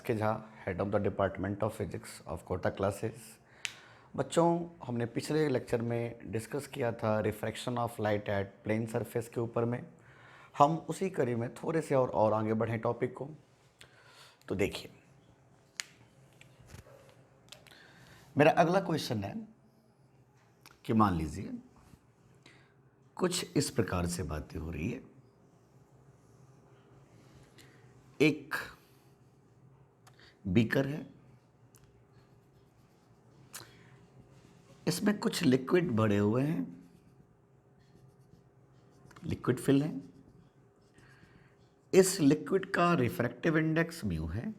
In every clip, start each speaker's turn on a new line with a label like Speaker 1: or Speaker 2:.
Speaker 1: के Jha, head of the department of physics of Kota classes. बच्चों, हमने पिछले लेक्चर में डिस्कस किया था refraction of light at plane surface के ऊपर में। हम उसी कड़ी में थोड़े से और आगे बढ़ें टॉपिक को। तो देखिए, मेरा अगला क्वेश्चन है कि मान लीजिए कुछ इस प्रकार से बातें हो रही है। एक बीकर है, इसमें कुछ लिक्विड भरे हुए हैं, लिक्विड फिल है। इस लिक्विड का रिफ्रैक्टिव इंडेक्स म्यू है।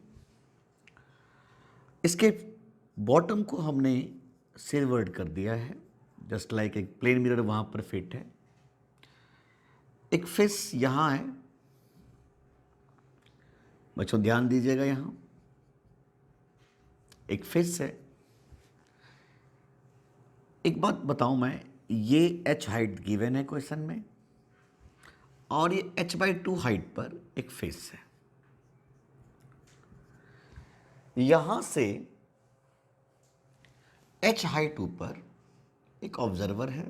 Speaker 1: इसके बॉटम को हमने सिल्वर्ड कर दिया है, जस्ट लाइक एक प्लेन मिरर वहां पर फिट है। एक फिश यहां है, बच्चों ध्यान दीजिएगा, यहां एक फिश है। एक बात बताऊं मैं, ये h हाइट गिवन है क्वेश्चन में और ये h/2 हाइट पर एक फिश है। यहां से h हाइट ऊपर एक ऑब्जर्वर है,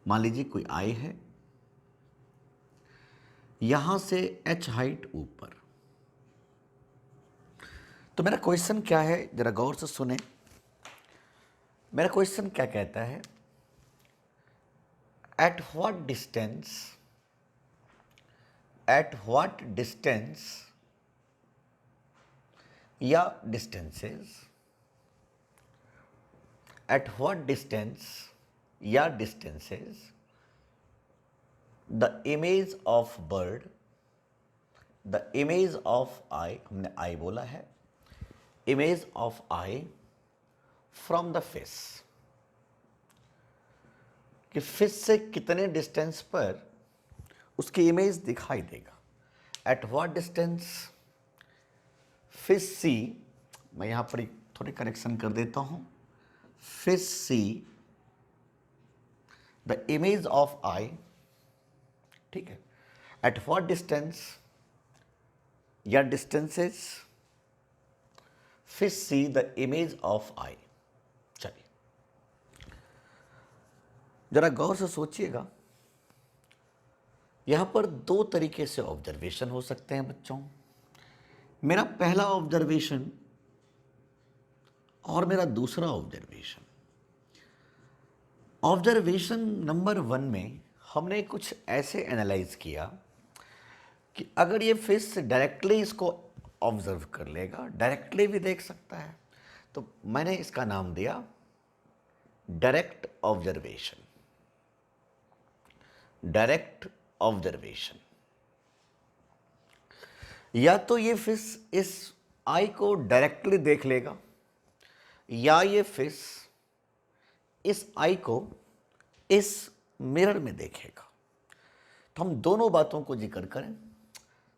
Speaker 1: मान लीजिए कोई आई है। यहां से h हाइट ऊपर, तो मेरा क्वेश्चन क्या है, जरा गौर से सुने। मेरा क्वेश्चन क्या कहता है, एट व्हाट डिस्टेंस या डिस्टेंसेस, एट व्हाट डिस्टेंस या distances the image of bird, the image of eye, हमने आई बोला है, image of eye from the fish, कि फिश से कितने डिस्टेंस पर उसकी इमेज दिखाई देगा। At what distance fish see, मैं यहां पर थोड़ी करेक्शन कर देता हूं, fish see the image of eye, ठीक है। एट व्हाट डिस्टेंस या distances fish see the image of आई। चलिए जरा गौर से सोचिएगा, यहां पर दो तरीके से ऑब्जर्वेशन हो सकते हैं बच्चों। मेरा पहला ऑब्जर्वेशन और मेरा दूसरा ऑब्जर्वेशन। ऑब्जर्वेशन नंबर 1 में हमने कुछ ऐसे एनालाइज किया कि अगर ये फिश डायरेक्टली इसको ऑब्जर्व कर लेगा, डायरेक्टली भी देख सकता है, तो मैंने इसका नाम दिया डायरेक्ट ऑब्जर्वेशन। डायरेक्ट ऑब्जर्वेशन, या तो ये फिश इस आई को डायरेक्टली देख लेगा, या ये फिश इस आई को इस मिरर में देखेगा। तो हम दोनों बातों को जिक्र करें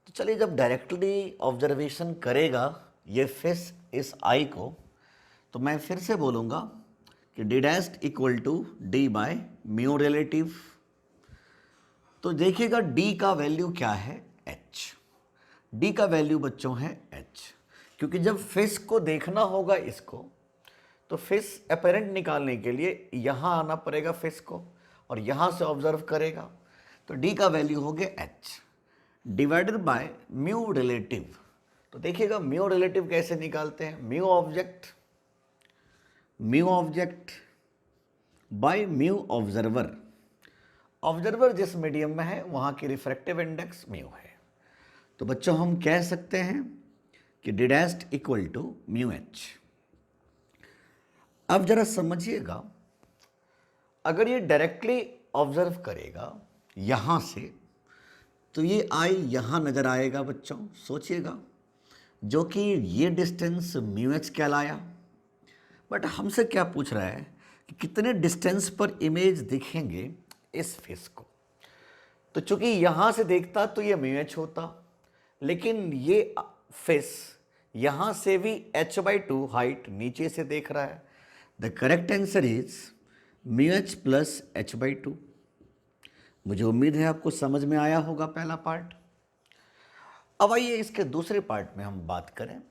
Speaker 1: तो चलिए, जब डायरेक्टली ऑब्जर्वेशन करेगा ये फिश इस आई को, तो मैं फिर से बोलूंगा कि d dash equal to d by mu relative. तो देखिएगा डी का वैल्यू क्या है, h। डी का वैल्यू बच्चों है h, क्योंकि जब फिश को देखना होगा इसको, तो फिश अपेरेंट निकालने के लिए यहां आना पड़ेगा फिश को, और यहां से ऑब्जर्व करेगा। तो डी का वैल्यू हो गया h divided by mu relative. तो देखिएगा म्यू रिलेटिव कैसे निकालते हैं, mu object by mu observer. Observer जिस मीडियम में है वहां की रिफ्रैक्टिव इंडेक्स म्यू है। तो बच्चों हम कह सकते हैं कि d dash equal to mu h. अब जरा समझिएगा, अगर ये डायरेक्टली ऑब्जर्व करेगा यहां से, तो ये आई यहां नजर आएगा बच्चों, सोचिएगा, जो कि ये डिस्टेंस म्यू एच कहलाया। बट हमसे क्या पूछ रहा है कि कितने डिस्टेंस पर इमेज दिखेंगे इस फिश को। तो चूंकि यहां से देखता तो ये म्यू एच होता, लेकिन ये फिश यहां से भी h/2 हाइट नीचे से देख रहा है। The correct answer is mu H plus h/2। मुझे उम्मीद है आपको समझ में आया होगा पहला पार्ट। अब आइए इसके दूसरे पार्ट में हम बात करें।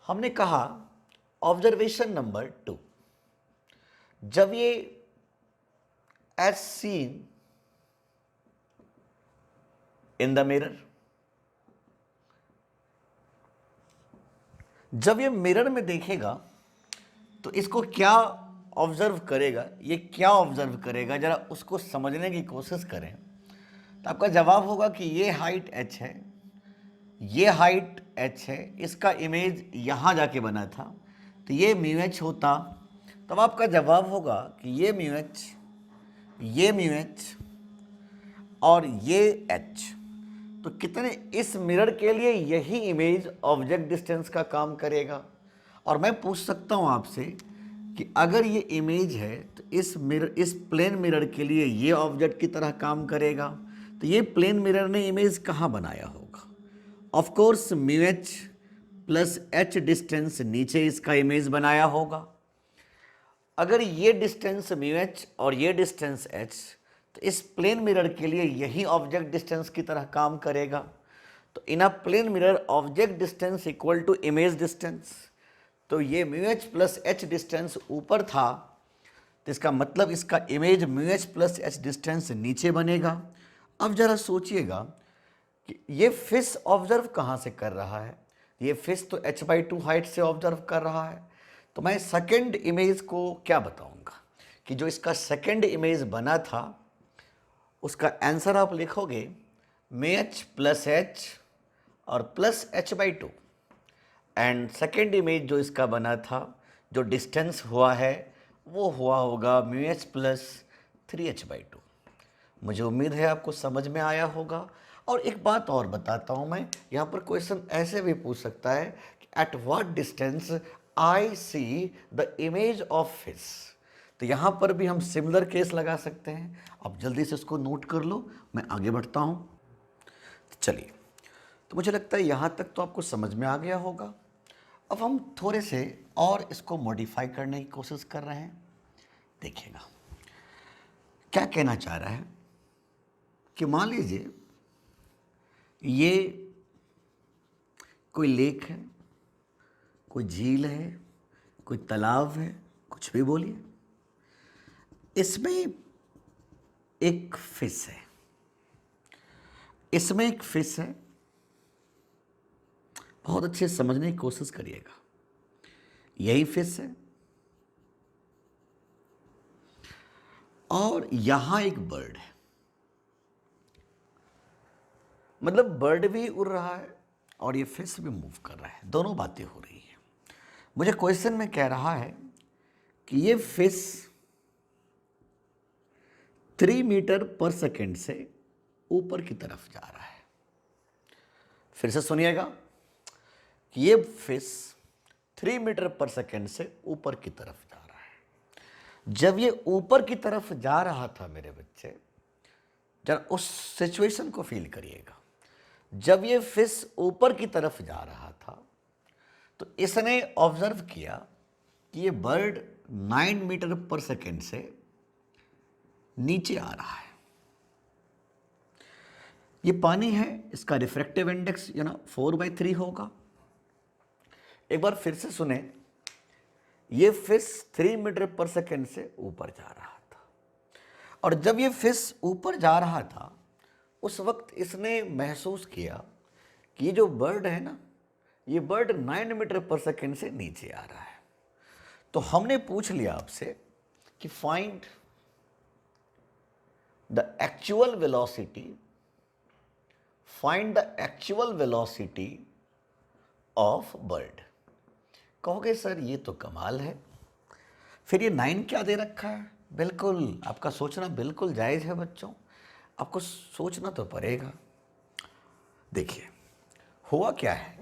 Speaker 1: हमने कहा ऑब्जर्वेशन नंबर 2, जब ये as seen in the mirror, जब ये मिरर में देखेगा तो इसको क्या ऑब्जर्व करेगा, ये क्या ऑब्जर्व करेगा, जरा उसको समझने की कोशिश करें। तो आपका जवाब होगा कि ये हाइट h है, ये हाइट h है, इसका इमेज यहाँ जाके बना था, तो ये म्यू एच होता। तब आपका जवाब होगा कि ये म्यू एच, ये म्यू एच और ये h, तो कितने, इस मिरर के लिए यही इमेज ऑब्जेक्ट डिस्टेंस का काम करेगा। और मैं पूछ सकता हूँ आपसे कि अगर ये इमेज है तो इस मिरर, इस प्लेन मिरर के लिए ये ऑब्जेक्ट की तरह काम करेगा, तो ये प्लेन मिरर ने इमेज कहाँ बनाया होगा? Of course mu H plus H distance नीचे इसका इमेज बनाया होगा। अगर ये डिस्टेंस म्यू एच और ये डिस्टेंस एच, तो इस प्लेन मिरर के लिए यही ऑब्जेक्ट डिस्टेंस की तरह काम करेगा। तो in a plane mirror object distance equal to image distance, तो ये mu H plus H distance ऊपर था, तो इसका मतलब इसका image mu H plus H distance नीचे बनेगा। अब जरा सोचिएगा कि ये फिश ऑब्जर्व कहाँ से कर रहा है? ये फिश तो h/2 हाइट से ऑब्जर्व कर रहा है। तो मैं सेकेंड इमेज को क्या बताऊंगा कि जो इसका सेकेंड इमेज बना था उसका आंसर आप लिखोगे म्यू एच प्लस एच और plus h/2, and second image जो इसका बना था, जो डिस्टेंस हुआ है, वो हुआ होगा म्यू एच प्लस 3h/2। मुझे उम्मीद है आपको समझ में आया होगा। और एक बात और बताता हूँ मैं, यहाँ पर क्वेश्चन ऐसे भी पूछ सकता है कि eight what distance I C the image of fish, तो यहाँ पर भी हम सिमिलर केस लगा सकते हैं। आप जल्दी से इसको नोट कर लो, मैं आगे बढ़ता हूँ। चलिए, तो मुझे लगता है यहाँ तक तो आपको समझ में आ गया होगा। अब हम थोड़े से और इसको मॉडिफाई करने की कोशिश कर रहे हैं। देखिएगा क्या कहना चाह रहा है कि मान लीजिए ये कोई लेक है, कोई झील है, कोई तालाब है, कुछ भी बोलिए, इसमें एक फिश है, इसमें एक फिश है। बहुत अच्छे से समझने की कोशिश करिएगा। यही फिश है और यहां एक बर्ड है, मतलब बर्ड भी उड़ रहा है और ये फिश भी मूव कर रहा है, दोनों बातें हो रही है। मुझे क्वेश्चन में कह रहा है कि ये फिश 3 मीटर पर सेकेंड से ऊपर की तरफ जा रहा है। फिर से सुनिएगा कि ये फिश 3 मीटर पर सेकेंड से ऊपर की तरफ जा रहा है। जब ये ऊपर की तरफ जा रहा था मेरे बच्चे, जरा उस सिचुएशन को फील करिएगा। जब ये फिश ऊपर की तरफ जा रहा था तो इसने ऑब्जर्व किया कि ये बर्ड 9 मीटर पर सेकेंड से नीचे आ रहा है। ये पानी है, इसका रिफ्रैक्टिव इंडेक्स 4/3 होगा। एक बार फिर से सुने, ये फिश 3 मीटर पर सेकेंड से ऊपर जा रहा था, और जब ये फिश ऊपर जा रहा था उस वक्त इसने महसूस किया कि ये जो बर्ड है ना, ये बर्ड 9 मीटर पर सेकेंड से नीचे आ रहा है। तो हमने पूछ लिया आपसे कि find the actual velocity, find the actual velocity of bird. कहोगे सर ये तो कमाल है, फिर ये 9 क्या दे रखा है? बिल्कुल, आपका सोचना बिल्कुल जायज़ है बच्चों, आपको सोचना तो पड़ेगा। देखिए हुआ क्या है,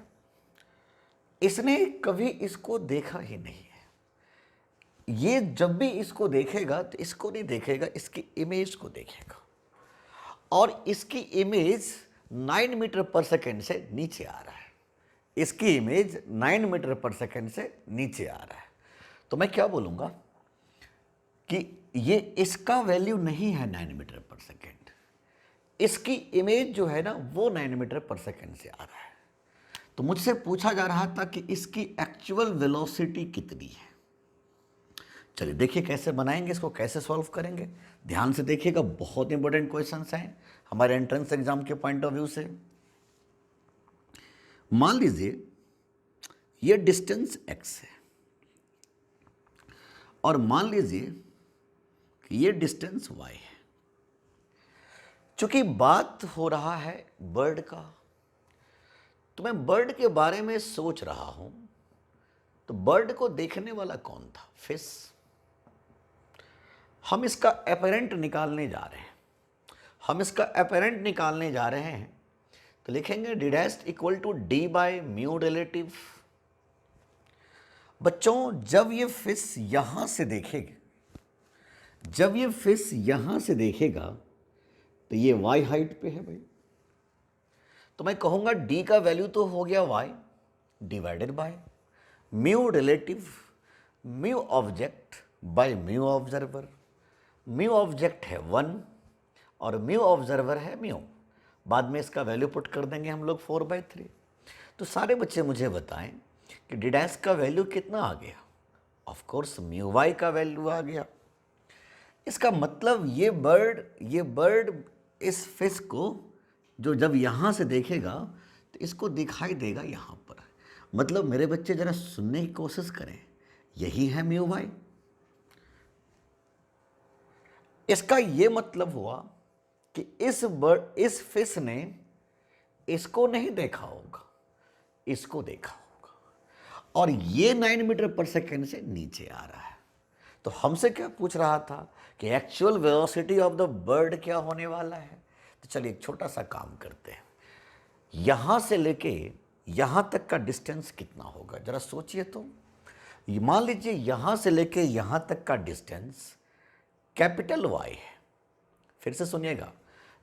Speaker 1: इसने कभी इसको देखा ही नहीं है। ये जब भी इसको देखेगा तो इसको नहीं देखेगा, इसकी इमेज को देखेगा, और इसकी इमेज 9 मीटर पर सेकेंड से नीचे आ रहा है। इसकी इमेज 9 मीटर पर सेकेंड से नीचे आ रहा है। तो मैं क्या बोलूँगा कि ये इसका वैल्यू नहीं है 9 मीटर पर सेकेंड, इसकी इमेज जो है ना वो 9 मीटर पर सेकेंड से आ रहा है। तो मुझसे पूछा जा रहा था कि इसकी एक्चुअल वेलोसिटी कितनी है। चलिए देखिए कैसे बनाएंगे इसको, कैसे सॉल्व करेंगे। ध्यान से देखिएगा, बहुत इंपॉर्टेंट क्वेश्चंस हैं हमारे एंट्रेंस एग्जाम के पॉइंट ऑफ व्यू से। मान लीजिए ये डिस्टेंस x है और मान लीजिए कि ये डिस्टेंस y है। चूंकि बात हो रहा है बर्ड का, तो मैं बर्ड के बारे में सोच रहा हूं, तो बर्ड को देखने वाला कौन था? फिश। हम इसका एपरेंट निकालने जा रहे हैं। तो लिखेंगे d dash equal to d by mu relative. बच्चों जब ये फिश यहां से देखेगा, तो ये y हाइट पे है भाई, तो मैं कहूंगा d का वैल्यू तो हो गया y divided by mu relative, mu object by mu observer. Mu object है 1 और म्यू ऑब्जर्वर है म्यू। बाद में इसका वैल्यू पुट कर देंगे हम लोग 4/3। तो सारे बच्चे मुझे बताएं कि डी डैश का वैल्यू कितना आ गया? ऑफ कोर्स म्यू वाई का वैल्यू आ गया। इसका मतलब ये बर्ड इस फिश को जो जब यहाँ से देखेगा तो इसको दिखाई देगा यहाँ पर। मतलब मेरे बच्चे जरा सुनने की कोशिश करें, यही है म्यू वाई। इसका ये मतलब हुआ कि इस फिश ने इसको नहीं देखा होगा, इसको देखा होगा, और ये 9 मीटर पर सेकेंड से नीचे आ रहा है। तो हमसे क्या पूछ रहा था कि actual velocity of the bird क्या होने वाला है। तो चलिए एक छोटा सा काम करते हैं, यहां से लेके यहां तक का डिस्टेंस कितना होगा जरा सोचिए। तो मान लीजिए यहां से लेके यहां तक का डिस्टेंस कैपिटल वाई है। फिर से सुनिएगा,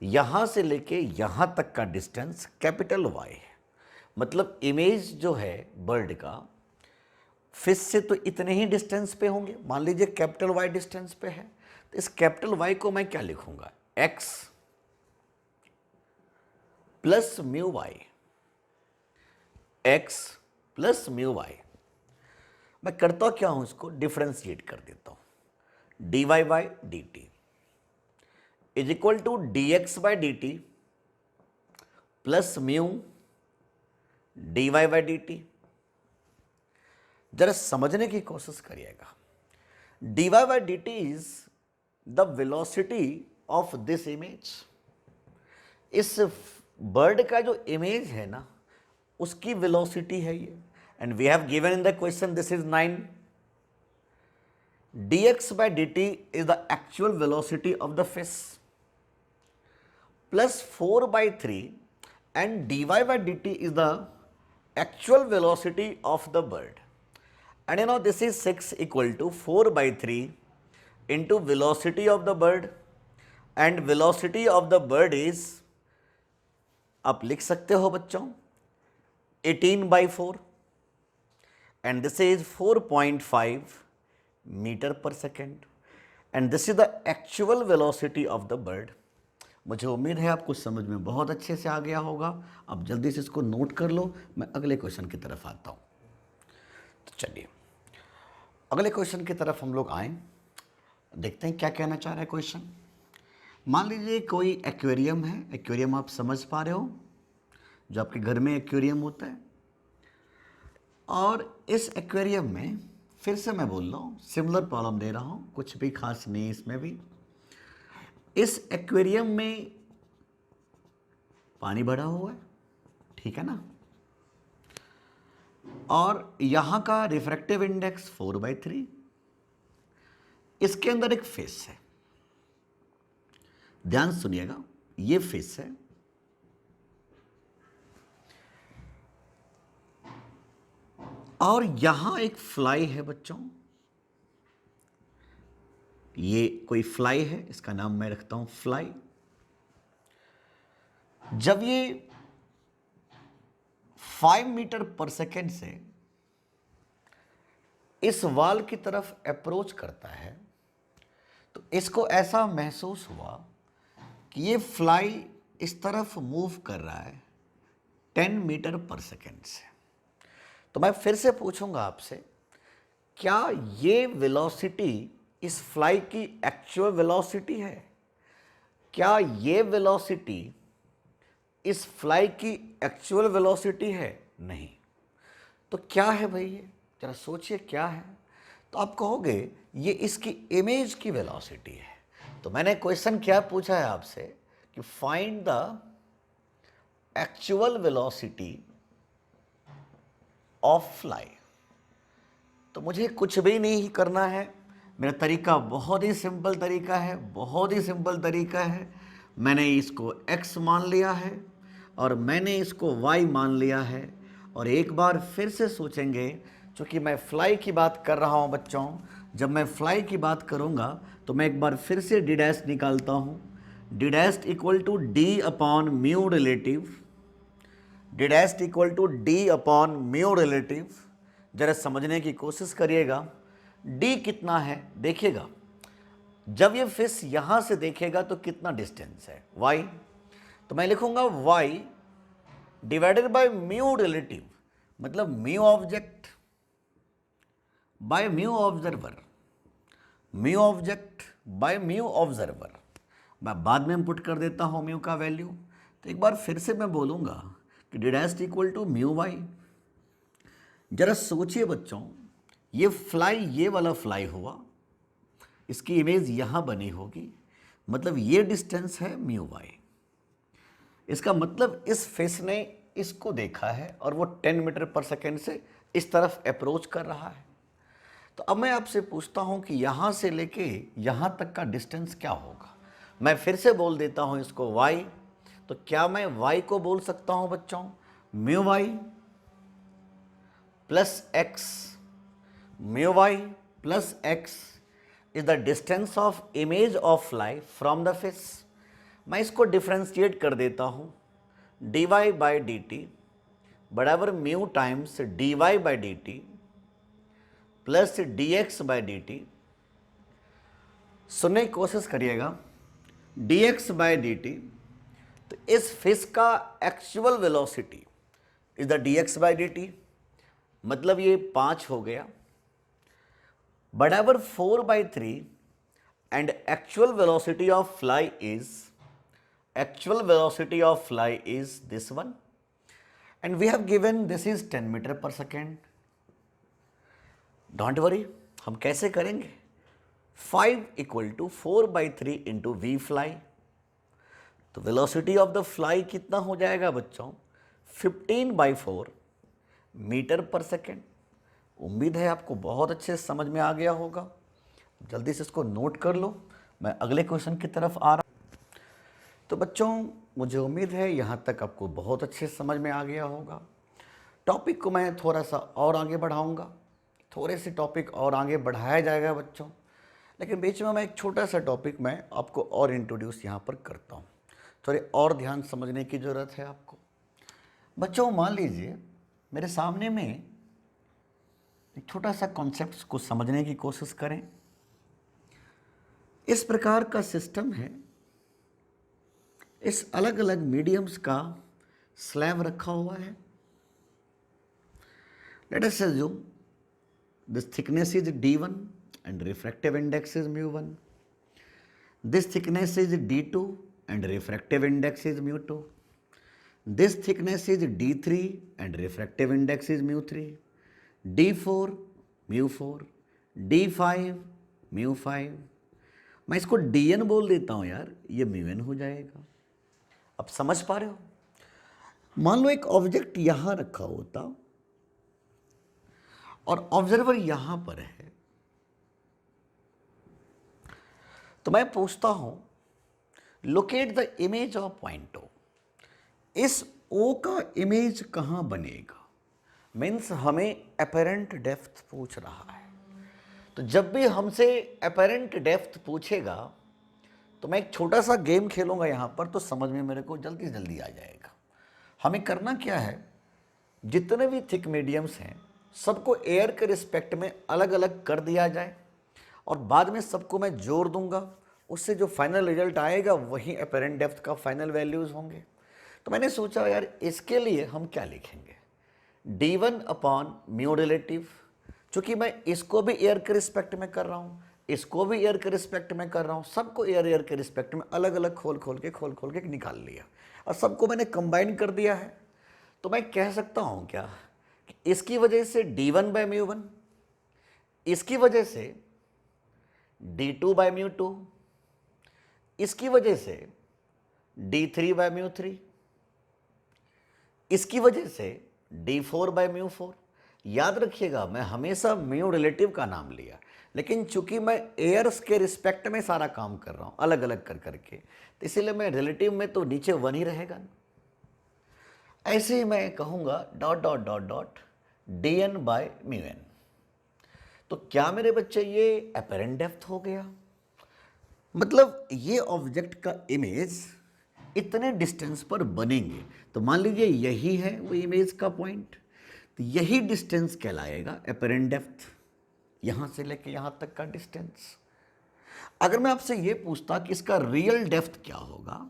Speaker 1: यहां से लेके यहां तक का डिस्टेंस कैपिटल वाई है। मतलब इमेज जो है बर्ड का फिश से तो इतने ही डिस्टेंस पे होंगे। मान लीजिए कैपिटल वाई डिस्टेंस पे है, तो इस कैपिटल वाई को मैं क्या लिखूंगा? x plus mu y, x plus mu y. मैं करता क्या हूं, इसको डिफ्रेंशिएट कर देता हूं। dy by D t is equal to dx by D T plus mu dy by D t. जरा समझने की कोशिश करिएगा। dy by D t is the velocity of this image. इस बर्ड का जो इमेज है ना, उसकी वेलोसिटी है ये। And we have given in the question this is 9। dx by dt is the actual velocity of the fish plus 4/3 and dy by dt is the actual velocity of the bird. And you know this is 6 equal to 4/3 into velocity of the bird, and velocity of the bird is, आप लिख सकते हो बच्चों, 18/4 and this is 4.5 metre पर second and this is the actual velocity of the bird. मुझे उम्मीद है आपको समझ में बहुत अच्छे से आ गया होगा। अब जल्दी से इसको नोट कर लो, मैं अगले क्वेश्चन की तरफ आता हूँ। तो चलिए अगले क्वेश्चन की तरफ हम लोग आए, देखते हैं क्या कहना चाह रहा है क्वेश्चन। मान लीजिए कोई एक्वेरियम है, एक्वेरियम आप समझ पा रहे हो, जो आपके घर में एक्वेरियम होता है, और इस एक्वेरियम में फिर से मैं बोल रहा हूँ, सिमिलर प्रॉब्लम दे रहा हूँ, कुछ भी खास नहीं इसमें भी। इस एक्वेरियम में पानी भरा हुआ है, ठीक है ना, और यहाँ का रिफ्रैक्टिव इंडेक्स 4/3। इसके अंदर एक फिश है, ध्यान सुनिएगा, ये फिश है, और यहां एक फ्लाई है बच्चों। ये कोई फ्लाई है, इसका नाम मैं रखता हूं फ्लाई। जब ये 5 मीटर पर सेकेंड से इस वाल की तरफ अप्रोच करता है, तो इसको ऐसा महसूस हुआ कि ये फ्लाई इस तरफ मूव कर रहा है 10 मीटर पर सेकेंड से। तो मैं फिर से पूछूंगा आपसे, क्या ये वेलोसिटी इस फ्लाई की एक्चुअल वेलोसिटी है? क्या ये वेलोसिटी इस फ्लाई की एक्चुअल वेलोसिटी है? नहीं। तो क्या है भाई ये? जरा सोचिए क्या है। तो आप कहोगे ये इसकी इमेज की वेलोसिटी है। तो मैंने क्वेश्चन क्या पूछा है आपसे कि find the actual velocity of fly. तो मुझे कुछ भी नहीं करना है, मेरा तरीका बहुत ही सिंपल तरीका है, बहुत ही सिंपल तरीका है। मैंने इसको x मान लिया है और मैंने इसको y मान लिया है। और एक बार फिर से सोचेंगे, चूँकि मैं फ्लाई की बात कर रहा हूँ बच्चों, जब मैं फ्लाई की बात करूँगा तो मैं एक बार फिर से डी डैश निकालता हूँ। D dash equal to d upon mu relative, d dash equal to d upon mu relative. जरा समझने की कोशिश करिएगा, डी कितना है देखिएगा। जब ये फिश यहां से देखेगा तो कितना डिस्टेंस है? y। तो मैं लिखूंगा y divided by mu relative, मतलब mu object by mu observer, mu object by mu observer. मैं बाद में पुट कर देता हूं म्यू का वैल्यू। तो एक बार फिर से मैं बोलूंगा कि d dash equal to mu y. जरा सोचिए बच्चों, ये फ्लाई, ये वाला फ्लाई हुआ, इसकी इमेज यहां बनी होगी, मतलब ये डिस्टेंस है म्यू वाई। इसका मतलब इस फिश ने इसको देखा है और वो 10 मीटर पर सेकेंड से इस तरफ अप्रोच कर रहा है। तो अब मैं आपसे पूछता हूं कि यहां से लेके यहां तक का डिस्टेंस क्या होगा? मैं फिर से बोल देता हूं इसको y। तो क्या मैं y को बोल सकता हूं बच्चों mu Y plus X, mu Y plus X is the distance of image of fly from the fish. मैं इसको डिफ्रेंशिएट कर देता हूं, D Y by D T बराबर mu times D Y by D T plus D X by D T. सुनने की कोशिश करिएगा, D X by D T, तो इस फिश का actual velocity is the D X by D T, मतलब ये 5 हो गया, बराबर 4/3 and actual velocity of fly is, actual velocity of fly is this one, and we have given this is 10 meter per second. Don't worry, हम कैसे करेंगे? 5 equal to 4/3 into v fly। तो velocity of the fly कितना हो जाएगा बच्चों? 15/4 metre पर second. उम्मीद है आपको बहुत अच्छे समझ में आ गया होगा। जल्दी से इसको नोट कर लो, मैं अगले क्वेश्चन की तरफ आ रहा। तो बच्चों मुझे उम्मीद है यहाँ तक आपको बहुत अच्छे समझ में आ गया होगा। टॉपिक को मैं थोड़ा सा और आगे बढ़ाऊँगा, थोड़े से टॉपिक और आगे बढ़ाया जाएगा बच्चों, लेकिन बीच में मैं एक छोटा सा टॉपिक मैं आपको और इंट्रोड्यूस यहाँ पर करता हूँ। थोड़े और ध्यान समझने की ज़रूरत है आपको। बच्चों मान लीजिए मेरे सामने में एक छोटा सा कॉन्सेप्ट को समझने की कोशिश करें। इस प्रकार का सिस्टम है, इस अलग अलग मीडियम्स का स्लैब रखा हुआ है। Let us assume this thickness is d1 and refractive index is mu1. This thickness is d2 and refractive index is mu2. This thickness is d3 and refractive index is mu3. d4 mu4, d5 mu5। मैं इसको dn बोल देता हूं यार, ये μn हो जाएगा। अब समझ पा रहे हो? मान लो एक ऑब्जेक्ट यहां रखा होता और ऑब्जर्वर यहां पर है, तो मैं पूछता हूं locate the image of point O. इस ओ का इमेज कहां बनेगा? मीन्स हमें अपेरेंट डेप्थ पूछ रहा है। तो जब भी हमसे अपेरेंट डेप्थ पूछेगा तो मैं एक छोटा सा गेम खेलूंगा यहाँ पर, तो समझ में मेरे को जल्दी जल्दी आ जाएगा। हमें करना क्या है, जितने भी थिक मीडियम्स हैं सबको एयर के रिस्पेक्ट में अलग अलग कर दिया जाए और बाद में सबको मैं जोड़ दूंगा। उससे जो फाइनल रिजल्ट आएगा वही अपेरेंट डेप्थ का फाइनल वैल्यूज़ होंगे। तो मैंने सोचा यार इसके लिए हम क्या लिखेंगे, d1 अपॉन म्यू रिलेटिव, चूंकि मैं इसको भी एयर के रिस्पेक्ट में कर रहा हूँ, इसको भी एयर के रिस्पेक्ट में कर रहा हूँ, सबको एयर के रिस्पेक्ट में अलग अलग खोल खोल के निकाल लिया और सबको मैंने कंबाइन कर दिया है। तो मैं कह सकता हूँ क्या कि इसकी वजह से d1 बाय म्यू वन, इसकी वजह से d2 बाय म्यू टू, इसकी वजह से d3 बाय म्यू थ्री, इसकी वजह से d4 बाय म्यू फोर। याद रखिएगा मैं हमेशा म्यू रिलेटिव का नाम लिया, लेकिन चूंकि मैं एयर्स के रिस्पेक्ट में सारा काम कर रहा हूं अलग अलग कर करके, तो इसीलिए मैं रिलेटिव में तो नीचे वन ही रहेगा ना। ऐसे ही मैं कहूंगा dot dot dot dot dn by mu n. तो क्या मेरे बच्चे ये अपेरेंट डेप्थ हो गया, मतलब ये ऑब्जेक्ट का इमेज इतने डिस्टेंस पर बनेंगे। तो मान लीजिए यही है वो इमेज का पॉइंट, तो यही डिस्टेंस कहलाएगा अपेरेंट डेप्थ, यहां से लेके यहां तक का डिस्टेंस। अगर मैं आपसे ये पूछता कि इसका रियल डेप्थ क्या होगा,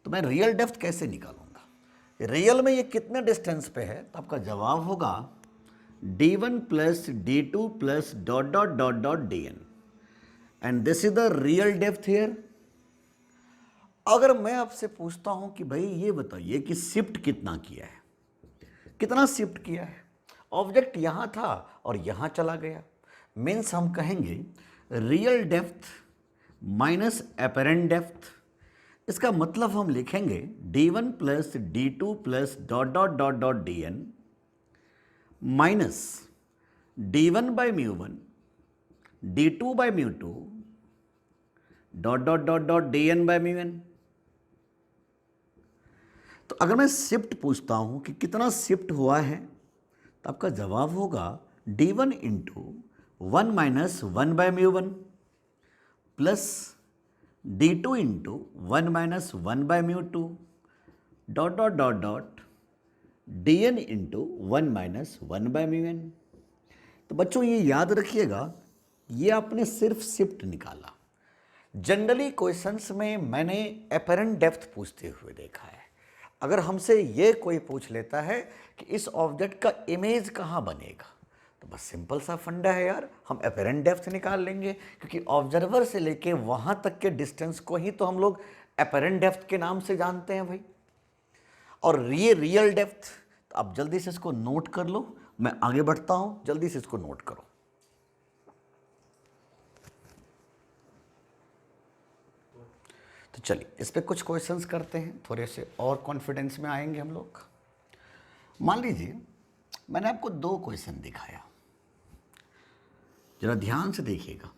Speaker 1: तो मैं रियल डेप्थ कैसे निकालूंगा, रियल में ये कितने डिस्टेंस पे है, तो आपका जवाब होगा d1 plus d2 plus dot dot dot dot dn, and this is the real depth here. अगर मैं आपसे पूछता हूं कि भाई ये बताइए कि शिफ्ट कितना किया है, कितना शिफ्ट किया है, ऑब्जेक्ट यहां था और यहां चला गया, मीन्स हम कहेंगे real depth minus apparent depth. इसका मतलब हम लिखेंगे d1 plus d2 plus dot dot dot dot dn minus d1 by mu one, d2 by mu two, dot dot dot dot dn by mu n. तो अगर मैं shift पूछता हूं कि कितना शिफ्ट हुआ है, तो आपका जवाब होगा d1 into one minus one by mu one plus d2 into one minus one by mu two dot dot dot dot dn into one minus one by mu n. तो बच्चों ये याद रखिएगा, ये आपने सिर्फ शिफ्ट निकाला। जनरली क्वेश्चंस में मैंने अपेरेंट डेप्थ पूछते हुए देखा है। अगर हमसे ये कोई पूछ लेता है कि इस ऑब्जेक्ट का इमेज कहाँ बनेगा, तो बस सिंपल सा फंडा है यार, हम अपेरेंट डेप्थ निकाल लेंगे, क्योंकि ऑब्जर्वर से लेके वहाँ तक के डिस्टेंस को ही तो हम लोग अपेरेंट डेप्थ के नाम से जानते हैं भाई। और ये रियल डेप्थ, तो आप जल्दी से इसको नोट कर लो, मैं आगे बढ़ता हूँ, जल्दी से इसको नोट करो। तो चलिए इस पे कुछ क्वेश्चंस करते हैं, थोड़े से और कॉन्फिडेंस में आएंगे हम लोग। मान लीजिए मैंने आपको दो क्वेश्चन दिखाया, जरा ध्यान से देखिएगा,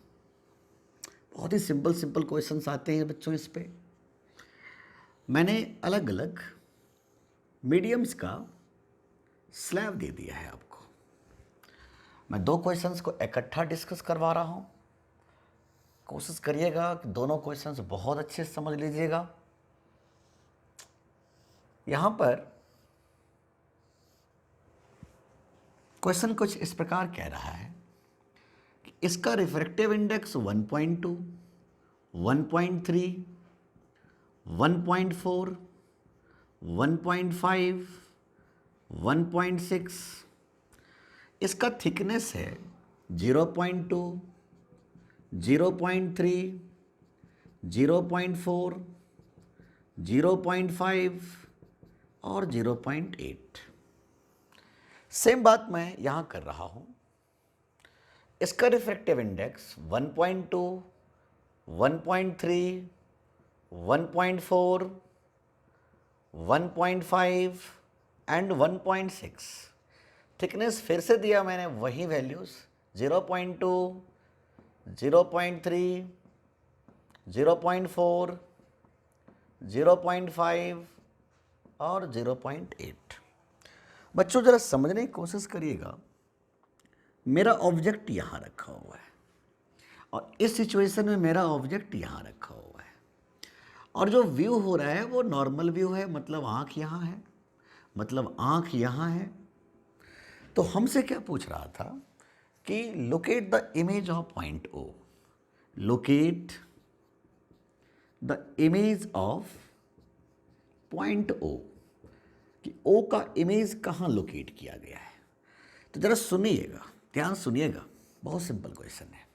Speaker 1: बहुत ही सिंपल सिंपल क्वेश्चंस आते हैं बच्चों इस पे। मैंने अलग अलग मीडियम्स का स्लैब दे दिया है आपको। मैं दो क्वेश्चंस को इकट्ठा डिस्कस करवा रहा हूं, कोशिश करिएगा कि दोनों क्वेश्चंस बहुत अच्छे से समझ लीजिएगा। यहां पर क्वेश्चन कुछ इस प्रकार कह रहा है कि इसका रिफ्रैक्टिव इंडेक्स 1.2, 1.3, 1.4, 1.5, 1.6, इसका थिकनेस है 0.2, 0.3, 0.4, 0.5 और 0.8। सेम बात मैं यहाँ कर रहा हूँ। इसका रिफ्रैक्टिव इंडेक्स 1.2, 1.3, 1.4, 1.5 एंड 1.6। थिकनेस फिर से दिया मैंने वही वैल्यूज़ 0.2, 0.3, 0.4, 0.5 और 0.8। बच्चों जरा समझने की कोशिश करिएगा, मेरा ऑब्जेक्ट यहाँ रखा हुआ है और इस सिचुएशन में मेरा ऑब्जेक्ट यहाँ रखा हुआ है, और जो व्यू हो रहा है वो नॉर्मल व्यू है, मतलब आँख यहाँ है, मतलब आँख यहाँ है। तो हमसे क्या पूछ रहा था कि locate the image of point O, locate the image of point O. कि ओ का इमेज कहाँ लोकेट किया गया है। तो ज़रा सुनिएगा, ध्यान सुनिएगा, बहुत सिंपल क्वेश्चन है।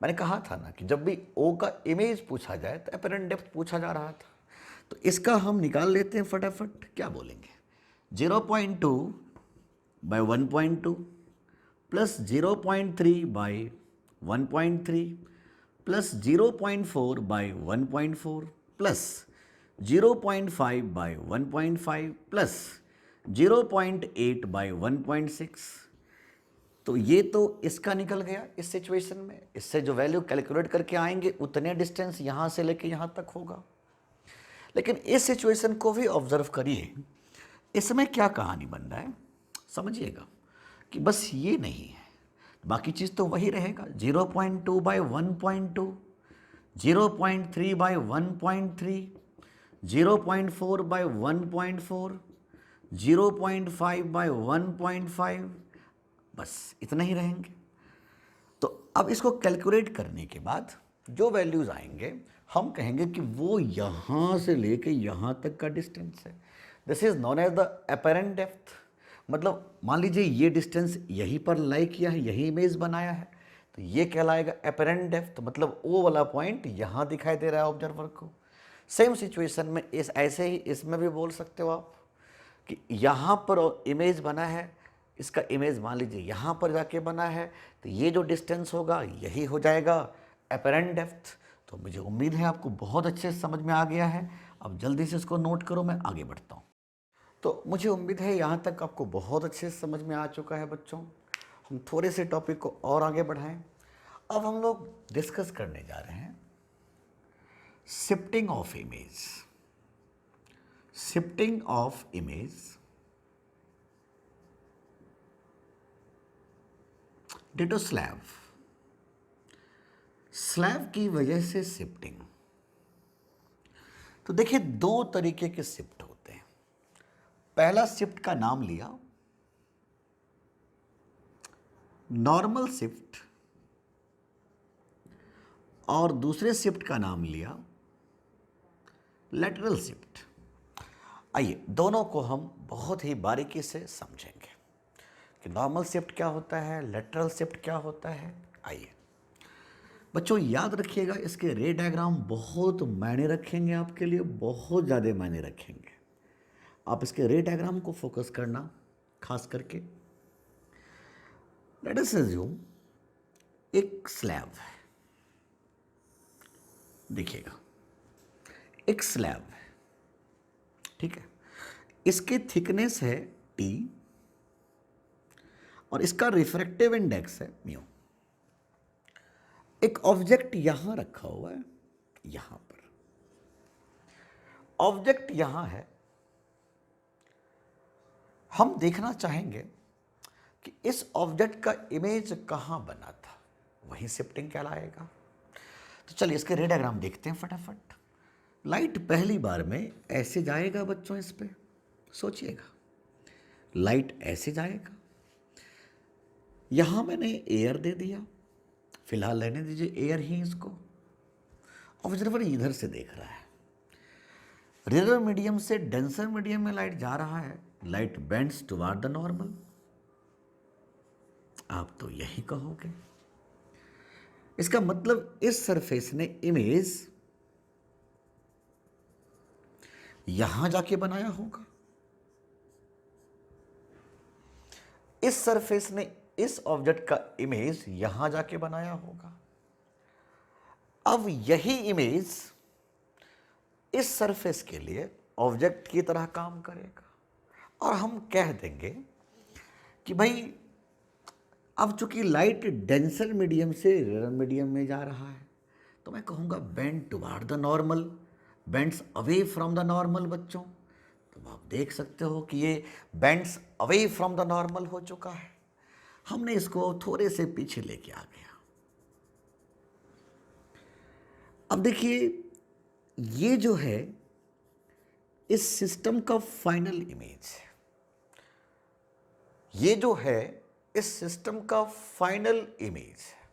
Speaker 1: मैंने कहा था ना कि जब भी ओ का इमेज पूछा जाए तो अपरेंट डेप्थ पूछा जा रहा था। तो इसका हम निकाल लेते हैं फटाफट। क्या बोलेंगे, 0.2 by 1.2 plus 0.3 by 1.3 plus 0.4 by 1.4 plus 0.5 by 1.5 plus 0.8 by 1.6। तो ये तो इसका निकल गया इस सिचुएशन में। इससे जो वैल्यू कैलकुलेट करके आएंगे उतने डिस्टेंस यहाँ से लेके यहाँ तक होगा। लेकिन इस सिचुएशन को भी ऑब्जर्व करिए, इसमें क्या कहानी बन रहा है समझिएगा कि बस ये नहीं है, बाकी चीज़ तो वही रहेगा। 0.2 बाय 1.2, 0.3 बाय 1.3, 0.4 बाय 1.4, 0.5 बाय 1.5, बस इतना ही रहेंगे। तो अब इसको कैलकुलेट करने के बाद जो वैल्यूज़ आएंगे हम कहेंगे कि वो यहाँ से लेके यहाँ तक का डिस्टेंस है। This is known as the apparent depth. मतलब मान लीजिए ये डिस्टेंस यहीं पर लाई किया है, यही इमेज बनाया है, तो ये कहलाएगा अपरेंट डेप्थ। मतलब ओ वाला पॉइंट यहाँ दिखाई दे रहा है ऑब्जर्वर को। सेम सिचुएशन में इस ऐसे ही इसमें भी बोल सकते हो आप कि यहाँ पर इमेज बना है, इसका इमेज मान लीजिए यहाँ पर जाके बना है, तो ये जो डिस्टेंस होगा यही हो जाएगा अपरेंट डेप्थ। तो मुझे उम्मीद है आपको बहुत अच्छे से समझ में आ गया है। अब जल्दी से इसको नोट करो, मैं आगे बढ़ता हूँ। तो मुझे उम्मीद है यहाँ तक आपको बहुत अच्छे से समझ में आ चुका है बच्चों। हम थोड़े से टॉपिक को और आगे बढ़ाएं। अब हम लोग डिस्कस करने जा रहे हैं shifting of image. Shifting of image ditto slab. Slab की वजह से शिफ्टिंग। तो देखिए दो तरीके के शिफ्ट होते हैं। पहला शिफ्ट का नाम लिया नॉर्मल शिफ्ट और दूसरे शिफ्ट का नाम लिया लेटरल शिफ्ट। आइए दोनों को हम बहुत ही बारीकी से समझेंगे कि नॉर्मल शिफ्ट क्या होता है, लेटरल शिफ्ट क्या होता है। आइए बच्चों याद रखिएगा, इसके रे डायग्राम बहुत मायने रखेंगे आपके लिए, बहुत ज़्यादा मायने रखेंगे। आप इसके रे डायग्राम को फोकस करना खास करके। लेट अस अज्यूम एक स्लैब है, देखिएगा एक स्लैब है, ठीक है। इसकी थिकनेस है T और इसका रिफ्रैक्टिव इंडेक्स है म्यू। एक ऑब्जेक्ट यहां रखा हुआ है, यहां पर ऑब्जेक्ट यहां है। हम देखना चाहेंगे कि इस ऑब्जेक्ट का इमेज कहां बना था, वही शिफ्टिंग कहलाएगा। तो चलिए इसके रे डायग्राम देखते हैं फटाफट। लाइट पहली बार में ऐसे जाएगा बच्चों, इस पे सोचिएगा, लाइट ऐसे जाएगा। यहां मैंने एयर दे दिया, फिलहाल रहने दीजिए एयर ही इसको। ऑब्जर्वर इधर से देख रहा है, रेयर मीडियम से डेंसर मीडियम में लाइट जा रहा है, light bends toward the normal. आप तो यही कहोगे, इसका मतलब इस सरफेस ने इमेज यहां जाके बनाया होगा। इस सरफेस ने इस ऑब्जेक्ट का इमेज यहां जाके बनाया होगा। अब यही इमेज इस सरफेस के लिए ऑब्जेक्ट की तरह काम करेगा और हम कह देंगे कि भाई अब चूंकि लाइट डेंसर मीडियम से रेयर मीडियम में जा रहा है, तो मैं कहूँगा bend toward the normal, bends away from the normal. बच्चों तो आप देख सकते हो कि ये bends away from the normal हो चुका है। हमने इसको थोड़े से पीछे लेके आ गया। अब देखिए ये जो है इस सिस्टम का फाइनल इमेज है, ये जो है इस सिस्टम का फाइनल इमेज है।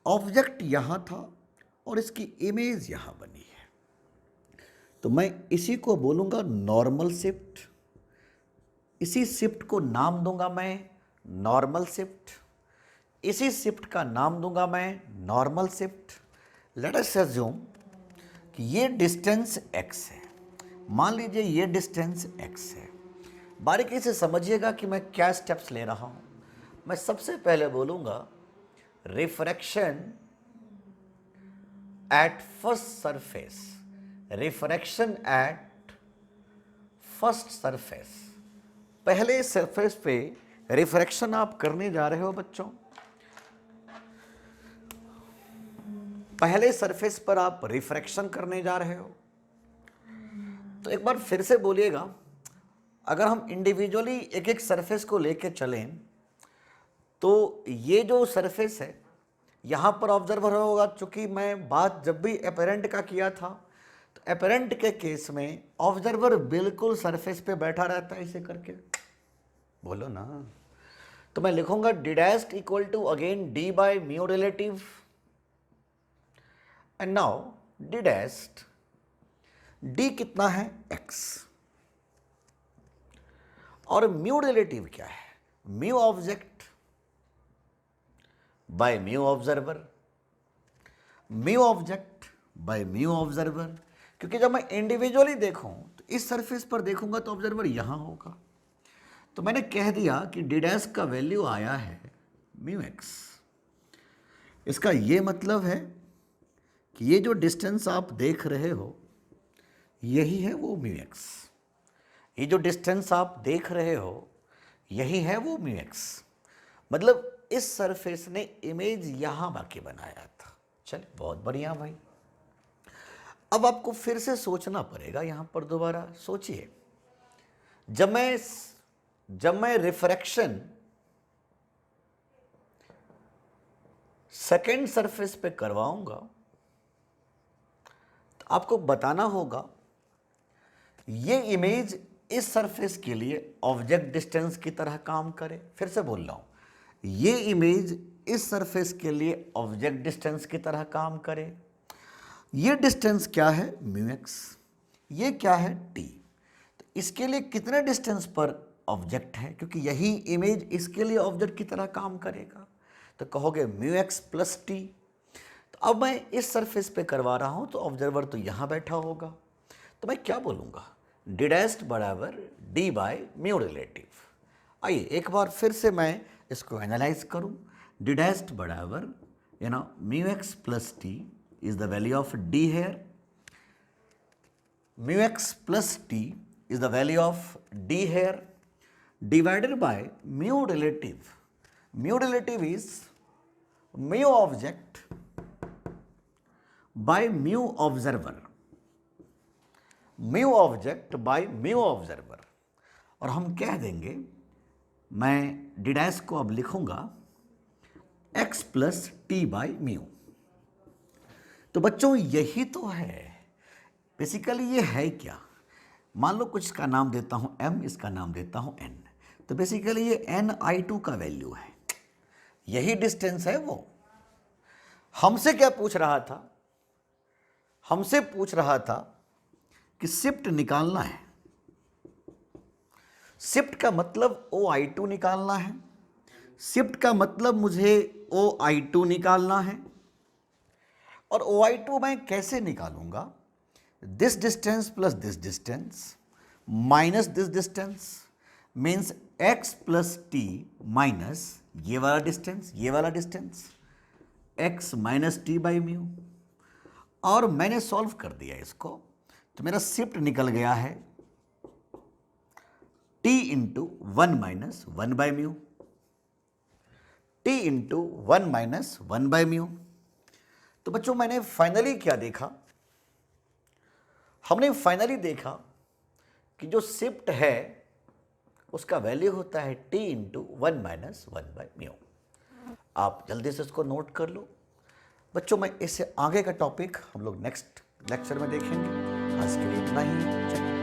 Speaker 1: ऑब्जेक्ट यहां था और इसकी इमेज यहां बनी है, तो मैं इसी को बोलूंगा नॉर्मल शिफ्ट। इसी शिफ्ट को नाम दूंगा मैं नॉर्मल शिफ्ट, इसी शिफ्ट का नाम दूंगा मैं normal shift. Let us assume कि ये डिस्टेंस x है, मान लीजिए ये डिस्टेंस x है। बारीकी से समझिएगा कि मैं क्या स्टेप्स ले रहा हूं। मैं सबसे पहले बोलूंगा refraction at first surface, refraction at first surface. पहले सरफेस पे रिफ्रैक्शन आप करने जा रहे हो बच्चों, पहले सरफेस पर आप रिफ्रैक्शन करने जा रहे हो। तो एक बार फिर से बोलिएगा, अगर हम इंडिविजुअली एक एक सरफेस को लेके चलें तो ये जो सरफेस है यहाँ पर ऑब्जर्वर होगा। चूंकि मैं बात जब भी अपरेंट का किया था तो अपरेंट के केस में ऑब्जर्वर बिल्कुल सरफेस पे बैठा रहता है ऐसे करके, बोलो ना। तो मैं लिखूंगा d dashed equal to again d by mu relative, and now d dashed, d कितना है x, और म्यू रिलेटिव क्या है, mu object by mu observer, mu object by mu observer. क्योंकि जब मैं इंडिविजुअली देखूं तो इस सरफेस पर देखूंगा तो ऑब्जर्वर यहां होगा। तो मैंने कह दिया कि डी डैश का वैल्यू आया है म्यू एक्स। इसका ये मतलब है कि ये जो डिस्टेंस आप देख रहे हो यही है वो म्यू एक्स, ये जो डिस्टेंस आप देख रहे हो यही है वो म्यू एक्स। मतलब इस सरफेस ने इमेज यहां बाकी बनाया था। चलिए बहुत बढ़िया भाई। अब आपको फिर से सोचना पड़ेगा, यहां पर दोबारा सोचिए। जब मैं रिफ्रैक्शन सेकेंड सरफेस पे करवाऊंगा तो आपको बताना होगा ये इमेज इस सरफेस के लिए ऑब्जेक्ट डिस्टेंस की तरह काम करे। फिर से बोल रहा हूं, ये इमेज इस सरफेस के लिए ऑब्जेक्ट डिस्टेंस की तरह काम करे। ये डिस्टेंस क्या है म्यू एक्स, ये क्या है टी। तो इसके लिए कितने डिस्टेंस पर ऑब्जेक्ट है, क्योंकि यही इमेज इसके लिए ऑब्जेक्ट की तरह काम करेगा। तो कहोगे म्यू एक्स प्लस टी। तो अब मैं इस सरफेस पे करवा रहा हूं तो ऑब्जर्वर तो यहां बैठा होगा। तो मैं क्या बोलूंगा, डी डैश्ड बराबर डी बाय म्यू रिलेटिव। आइए एक बार फिर से मैं इसको एनालाइज करूं। डी डैश्ड बराबर mu x plus t is the value of d here, mu x plus t is the value of d here divided by mu relative. Mu relative is mu object by mu observer, mu object by mu observer। और हम कह देंगे, मैं D dash को अब लिखूंगा x plus T by mu. तो बच्चों यही तो है बेसिकली। ये है क्या, मान लो कुछ इसका नाम देता हूं m, इसका नाम देता हूं n। तो बेसिकली ये ni2 का वैल्यू है, यही डिस्टेंस है वो। हमसे क्या पूछ रहा था, हमसे पूछ रहा था कि शिफ्ट निकालना है। शिफ्ट का मतलब OI2 निकालना है, शिफ्ट का मतलब मुझे OI2 निकालना है। और OI2 मैं कैसे निकालूंगा, this distance plus this distance minus this distance means x plus T minus ये वाला डिस्टेंस, ये वाला distance x minus T by mu. और मैंने सॉल्व कर दिया इसको, तो मेरा शिफ्ट निकल गया है t into 1 minus 1 by mu, t into 1 minus 1 by mu. तो बच्चों मैंने फाइनली क्या देखा, हमने फाइनली देखा कि जो शिफ्ट है उसका वैल्यू होता है t into 1 minus 1 by mu. आप जल्दी से इसको नोट कर लो बच्चों। मैं इससे आगे का टॉपिक हम लोग नेक्स्ट लेक्चर में देखेंगे। आज के लिए इतना ही।